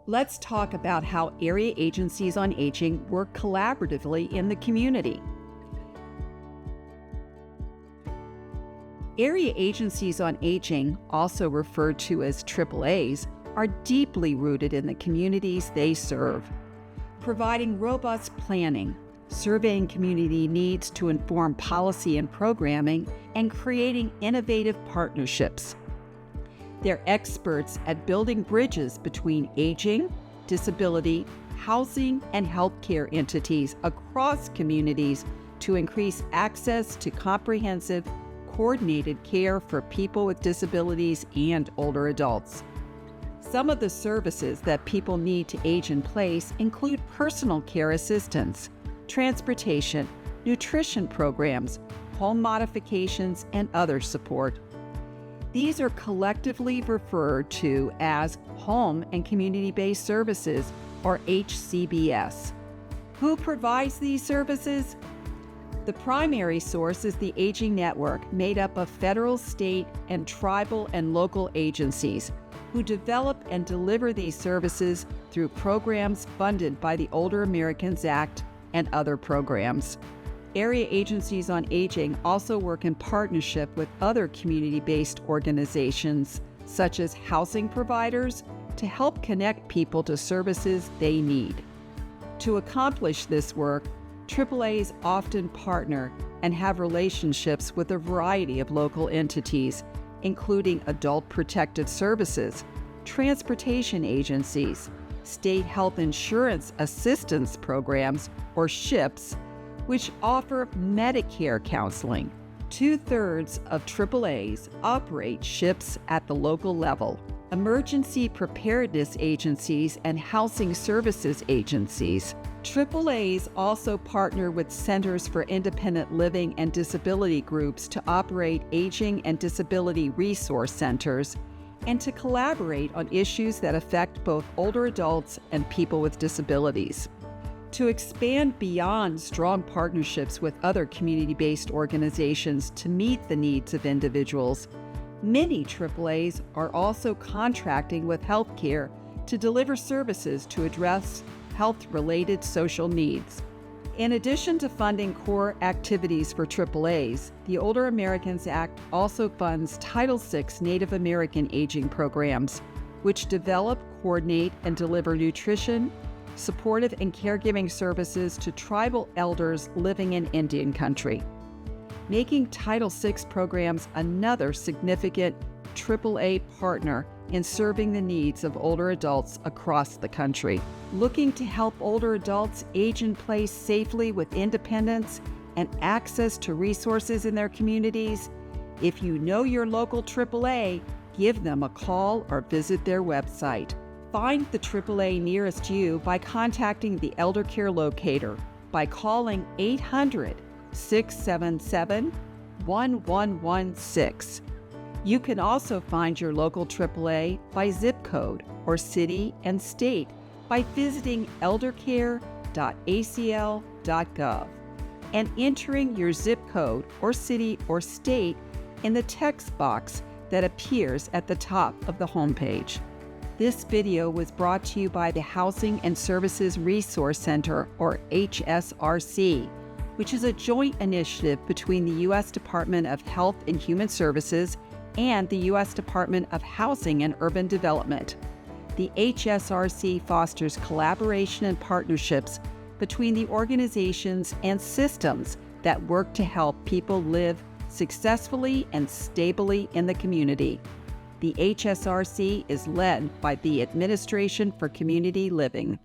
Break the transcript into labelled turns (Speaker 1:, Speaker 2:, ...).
Speaker 1: Let's talk about how area agencies on aging work collaboratively in the community. Area agencies on aging, also referred to as AAAs, are deeply rooted in the communities they serve, providing robust planning, surveying community needs to inform policy and programming, and creating innovative partnerships. They're experts at building bridges between aging, disability, housing, and healthcare entities across communities to increase access to comprehensive, coordinated care for people with disabilities and older adults. Some of the services that people need to age in place include personal care assistance, transportation, nutrition programs, home modifications, and other support. These are collectively referred to as Home and Community-Based Services, or HCBS. Who provides these services? The primary source is the Aging Network, made up of federal, state, and tribal and local agencies, who develop and deliver these services through programs funded by the Older Americans Act and other programs. Area agencies on aging also work in partnership with other community-based organizations, such as housing providers, to help connect people to services they need. To accomplish this work, AAAs often partner and have relationships with a variety of local entities, including Adult Protective Services, transportation agencies, state health insurance assistance programs, or SHIPs, which offer Medicare counseling. 2/3 of AAAs operate SHIPs at the local level. Emergency preparedness agencies and housing services agencies. AAAs also partner with Centers for Independent Living and disability groups to operate aging and disability resource centers and to collaborate on issues that affect both older adults and people with disabilities. To expand beyond strong partnerships with other community-based organizations to meet the needs of individuals, many AAAs are also contracting with healthcare to deliver services to address health-related social needs. In addition to funding core activities for AAAs, the Older Americans Act also funds Title VI Native American aging programs, which develop, coordinate, and deliver nutrition, supportive and caregiving services to tribal elders living in Indian country, making Title VI programs another significant AAA partner in serving the needs of older adults across the country. Looking to help older adults age in place safely with independence and access to resources in their communities? If you know your local AAA, give them a call or visit their website. Find the AAA nearest you by contacting the Elder Care Locator by calling 800-677-1116. You can also find your local AAA by zip code or city and state by visiting eldercare.acl.gov and entering your zip code or city or state in the text box that appears at the top of the homepage. This video was brought to you by the Housing and Services Resource Center, or HSRC, which is a joint initiative between the U.S. Department of Health and Human Services and the U.S. Department of Housing and Urban Development. The HSRC fosters collaboration and partnerships between the organizations and systems that work to help people live successfully and stably in the community. The HSRC is led by the Administration for Community Living.